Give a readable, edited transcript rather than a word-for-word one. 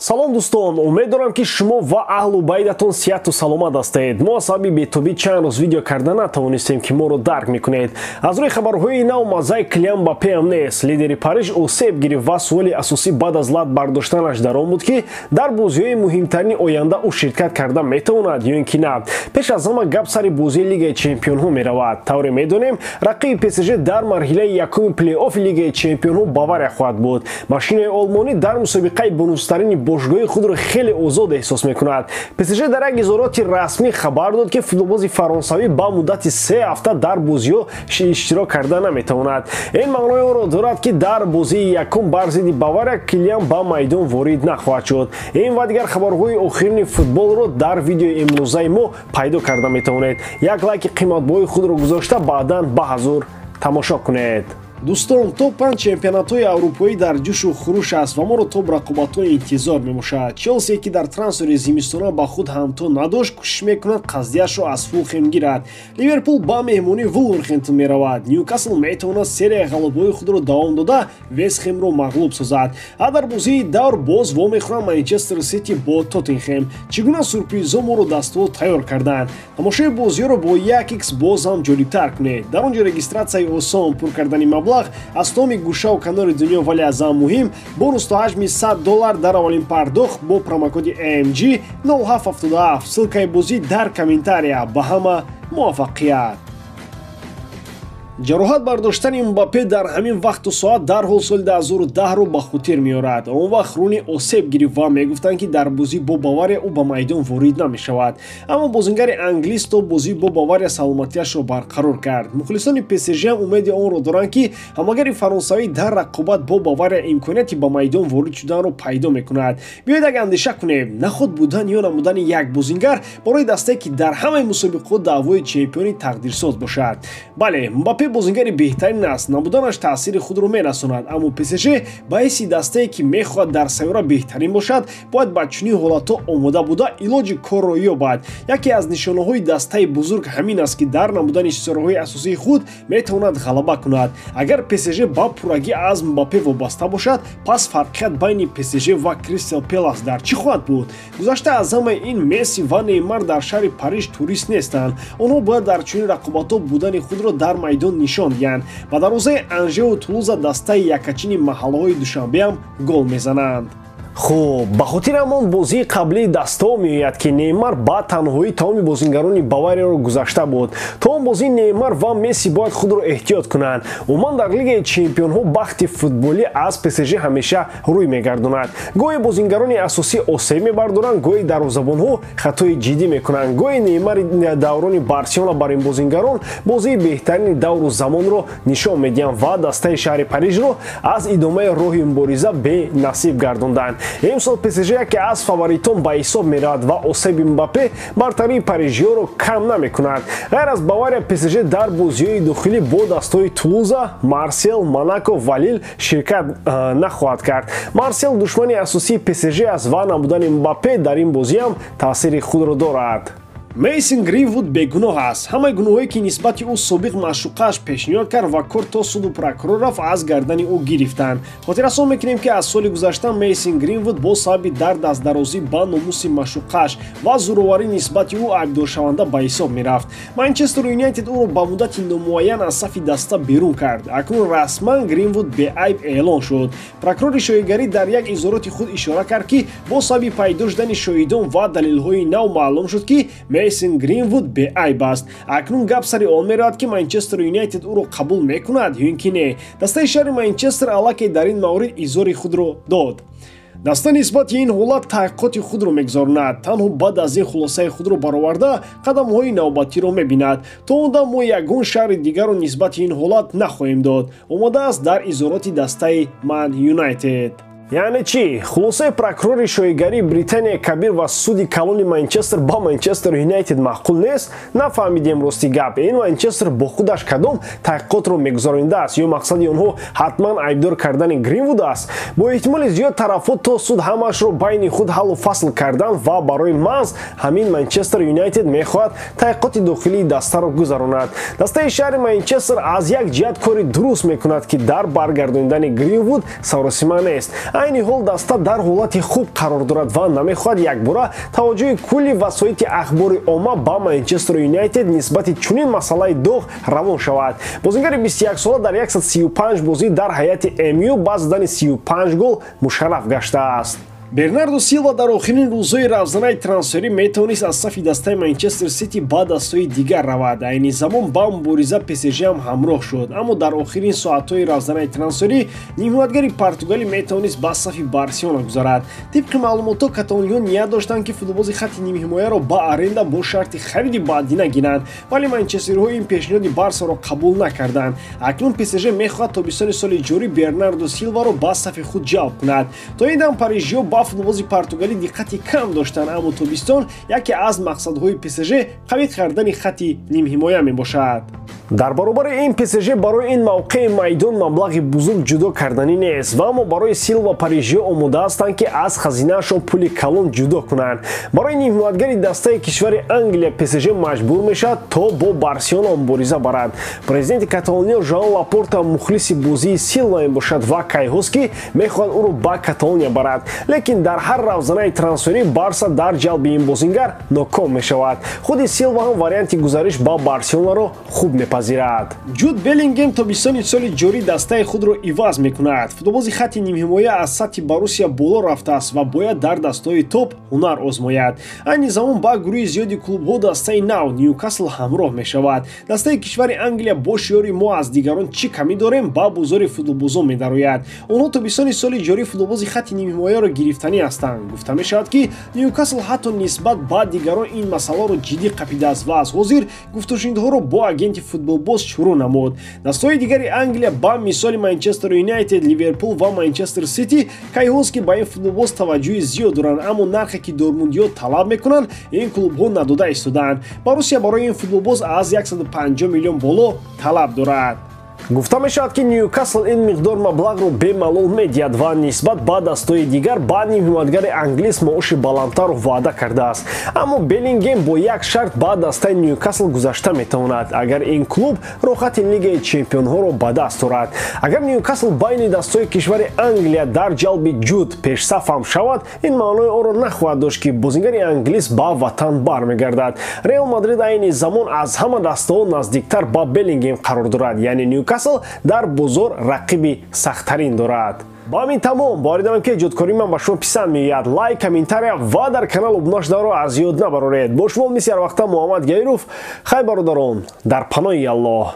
салом дӯстон, умед дорам ки шумо ва аҳлу байдатон сиҳату саломат ҳастед. мо аз сабаби бетобӣ чанд рӯз видео карда натавонистем ки моро дарк мекунед. аз рӯи хабарҳои нав маззаи Килиан Мбаппе ҳам нест. Лидери Париж осеб гирифт ва суоли асосӣ баъд аз лад бардоштанаш дар он буд ки дар бозиҳои муҳимтарини оянда ӯ ширкат карда метавонад ё ин ки на. пеш аз ҳама гап сари бозии Лигаи Чемпионҳо меравад. тавре медонем рақиби ПСЖ дар марҳилаи якуми плей-оффи Лигаи Чемпионҳо Бавария хоҳад буд. машинаи олмонӣ дар мусобиқаи бонустарини бошгоҳи худро хеле озод эҳсос мекунад. ПСЖ дар як изҳороти расмӣ хабар дод ки футболбози фаронсавӣ ба муддати 3 ҳафта дар бозиҳо иштирок карда наметавонад. ин маънои онро дорад ки дар бозии якум бар зидди Бавария Килиан ба майдон ворид нахоҳад шуд. ин ва дигар хабарҳои охирини футболро дар видеои имрӯзаи мо пайдо карда метавонед. як лайки қиматбоҳои худро гузошта баъдан ба ҳазур тамошо кунед. дӯстон, топ-5 чемпионатҳои аврупоӣ дар ҷӯшу хуруш аст ва моро топ рақобатҳо интизор мебошад. Челси ки дар трансфери зимистона ба худ ҳамто надошт, кӯшиш мекунад қаздияшро аз Фулхем гирад. Ливерпул ба меҳмонии Вулверхэмптон меравад. Ньюкасл метавонад серияи ғалабаҳои худро давом дода Вестхэмро мағлуб созад. ва дар бозии давр боз вомехӯрад Манчестер Сити бо Тоттенхэм. чӣ гуна сюрпризҳо моро дастҳо тайёр карданд? тамошои бозиҳоро бо 1x боз ҳам ҷолибтар кунед. дар он ҷо регистратсияи осон, пур кардани маблағ аз томи гӯшаву канори дунё, вале аз ҳам муҳим бонус то ҳаҷми $100 дар аввалин пардохт бо промокоди AMG 0777. ссилкаи бозӣ дар комментария. ба ҳама муваффақият. ҷароҳат бардоштани Мбаппе дар ҳамин вақту соат дарҳол соли 2010-ро ба хотир меорад. он вақт руни осеб гирифт ва мегуфтанд ки дар бозӣ бо Бавария ӯ ба майдон ворид намешавад. аммо бозингари англис то бозӣ бо Бавария саломатиашро барқарор кард. мухлисони ПСЖ ҳам умеди онро доранд ки ҳамагари фаронсавӣ дар рақобат бо Бавария имконияти ба майдон ворид шуданро пайдо мекунад. биёед як андеша кунем. наход будан ё намудани як бозингар барои дастае ки дар ҳамаи мусобиқаҳо даъвои чемпиони тақдирсоз бошад. бале, Мбаппе бозингари беҳтарин аст. набуданаш таъсири худро менасонад, аммо ПСЖ ба ҳайси дастае ки мехоҳад дар сайёра беҳтарин бошад, бояд ба чунин ҳолатҳо омода буда илоҷи корро ёбад. яке аз нишонаҳои дастаи бузург ҳамин аст ки дар намудани ситораҳои асосии худ метавонад ғалаба кунад. агар ПСЖ ба пуррагӣ аз Мбаппе вобаста бошад, пас фарқият байни ПСЖ ва Кристал Пэлас дар чӣ хоҳад буд? гузашта аз ҳамаи ин, Месси ва Неймар дар шаҳри Париж турист нестанд. онҳо бояд дар чунин рақобатҳо будани худро дар майдон нишон диҳанд. ба дарвозаи Анжеу Тулуза дастаи якачини маҳаллаҳои Душанбеам гол мезананд. хуб, ба хотир ҳамон бозии қаблии дастаҳо меояд ки Неймар ба танҳоӣ тамоми бозингарони Баварияро гузашта буд. то он бозӣ Неймар ва Месси бояд худро эҳтиёт кунанд. умуман дар Лигаи Чемпионҳо бахти футболӣ аз ПСЖ ҳамеша рӯй мегардонад. гоҳе бозингарони асосӣ осеб мебардоранд, гоҳе дарвозабонҳо хатои ҷиддӣ мекунанд. гоҳе Неймари даврони Барселона бар ин бозингарон бозии беҳтарини давру замонро нишон медиҳанд ва дастаи шаҳри Парижро аз идомаи роҳи мубориза бенасиб гардонданд. имсол ПСЖ яке аз фаворитон ба ҳисоб меравад ва осеби Мбаппе бартарии парижиёро кам намекунад. ғайр аз Бавария, ПСЖ дар бозиҳои дохилӣ бо дастаҳои Тулуза, Марсел, Монако ва Лил ширкат нахоҳад кард. Марсел душмани асосии ПСЖ аст ва набудани Мбаппе дар ин бозӣ ҳам таъсири худро дорад. Мейсон Гринвуд бегуноҳ аст. ҳамаи гуноҳое ки нисбати ӯ собиқ маъшуқааш пешниҳод кард ва кор то суду прокурор рафт, аз гардани ӯ гирифтанд. хотиррасон мекунем ки аз соли гузашта Мейсон Гринвуд бо сабаби дард аз дарозӣ ба номуси маъшуқааш ва зӯроварӣ нисбати ӯ айбдоршаванда ба ҳисоб мерафт. Манчестер Юнайтед ӯро ба муддати номуайян аз сафи даста берун кард. акнун расман Гринвуд беайб эълон шуд. прокурори шоҳигарӣ дар як изҳороти худ ишора кард ки бо сабаби пайдо шудани шоҳидон ва далелҳои нав маълум шуд ки Мейсон Гринвуд беайб аст. акнун гап сари он меравад ки Манчестер Юнайтед ӯро қабул мекунад ё ин ки не. дастаи шаҳри Манчестер аллакай дар ин маврид изҳори худро дод. даста нисбати ин ҳолат таҳқиқоти худро мегузаронад. танҳо баъд аз ин хулосаи худро бароварда қадамҳои навбатиро мебинад. то он дам мо ягон шаҳри дигарро нисбати ин ҳолат нахоҳем дод. омода аст дар изҳороти дастаи Ман Юнайтед. яъне чӣ? хулосаи прокурори шоҳигарии Британияи Кабир ва суди калони Манчестер ба Манчестер Юнайтед маъқул нест? нафаҳмидем рости гап. ин Манчестер бо худаш кадом таҳқиқотро мегузаронидааст ё мақсади онҳо ҳатман айбдор кардани Гринвуд аст? бо эҳтимоли зиёд тарафот то суд ҳамаашро байни худ ҳаллу фасл карданд ва барои маҳз ҳамин Манчестер Юнайтед мехоҳад таҳқиқоти дохилии дастаро гузаронад. дастаи шаҳри Манчестер аз як ҷиҳат кори дуруст мекунад ки дар баргардондани Гринвуд саросима нест. айни ҳол даста дар ҳолати хуб қарор дорад ва намехоҳад якбора таваҷҷӯҳи кулли васоити ахбори омма ба Манчестер Юнайтед нисбати чунин масъалаи доғ равон шавад. Бозингари 21 сола дар 135 бозӣ дар ҳайати МЮ ба задани 35 гол мушарраф гаштааст. Бернардо Силва дар охирин рӯзҳои равзанаи трансферӣ метавонист аз сафи дастаи Манчестер Сити ба дастаҳои дигар равад. Айни замон ба мубориза ПСЖ ҳам ҳамроҳ шуд, аммо дар охирин соатҳои равзанаи трансферӣ нимҳиматгари португалӣ метавонист ба сафи Барселона гузарад. Тибқи маълумотҳо каталониҳо ният доштанд ки футболбози хатти нимҳимояро ба аренда бо шарти хариди баъдина гиранд, вале манчестериҳо ин пешниҳоди Барсаро қабул накарданд. Акнун ПСЖ мехоҳад тобистони соли ҷорӣ Бернардо Силваро ба сафи худ ҷалб кунад. То ин дам парижиҳо ба футболбози португалӣ диққати кам доштанд, аммо тобистон яке аз мақсадҳои ПСЖ қавӣ кардани хатти нимҳимоя мебошад. Дар баробари ин ПСЖ барои ин мавқеи майдон маблағи бузург ҷудо карданӣ нест ва аммо барои Силва парижиҳо омода ҳастанд ки аз хазинаашон пули калон ҷудо кунанд. Барои нимҳиматгари дастаи кишвари Англия ПСЖ маҷбур мешавад то бо Барселона мубориза барад. Президенти Каталония Жоан Лапорта мухлиси бозии Силва мебошад ва кайҳост ки мехоҳад ӯро ба Каталония барад, лекин дар ҳар равзанаи трансферӣ Барса дар ҷалби ин бозингар ноком мешавад. Худи Силва ҳам варианти гузариш ба Барселонаро хуб мепазирад. Ҷуд Беллингем тобистони соли ҷорӣ дастаи худро иваз мекунад. Футболбози хатти нимҳимоя аз сатҳи Боруссия боло рафтааст ва бояд дар дастаҳои топ ҳунар озмояд. Айни замон ба гурӯҳи зиёди клубҳо дастаи нав Ньюкасл ҳамроҳ мешавад. Дастаи кишвари Англия бо шиёри мо аз дигарон чӣ камӣ дорем ба бозори футболбозон медарояд. Онҳо тобистони соли ҷорӣ футболбози хатти нимҳимояро гирифтанӣ ҳастанд. Гуфта мешавад ки Ньюкасл ҳатто нисбат ба дигарон ин масъаларо ҷиддӣ қапидааст ва аз ҳозир гуфтушунидҳоро бо агенти футболбоз шурӯъ намуд. Дастаҳои дигари Англия ба мисоли Манчестер Юнайтед, Ливерпул ва Манчестер Сити кайҳост ки ба ин футболбоз таваҷҷӯҳи зиёд доранд, аммо нархе ки дормундиҳо талаб мекунанд ин клубҳо надода истодаанд. Боруссия барои ин футболбоз аз 150 миллион боло талаб дорад. Гуфта мешавад ки Ньюкасл ин миқдор маблағро бемалол медиҳад ва нисбат ба дастаҳои дигар ба нимҳиматгари англис маоши баландтарро ваъда кардааст. Аммо Беллингем бо як шарт ба дастаи Ньюкасл гузашта метавонад, агар ин клуб рохати Лигаи Чемпионҳоро ба даст орад. Агар Ньюкасл байни дастаҳои кишвари Англия дар ҷалби ҷуд пешсафам шавад, ин маънои онро нахоҳад дошт ки бозингари англис ба ватан бармегардад. Реал Мадрид айни замон аз ҳама дастаҳо наздиктар ба Беллингем қарор дорад, яъне Ньюкасл дар бозор рақиби сахттарин дорад. Ба ҳамин тамом, боридаам ки ҷодкории ман ба шумо писанд меояд. Лайк, комментария ва дар канал обуна шуданро аз ёд набароред. Бо шумо мисли ҳар вақта Муҳаммад Гайров. Хай бародарон, дар паноҳи Аллоҳ.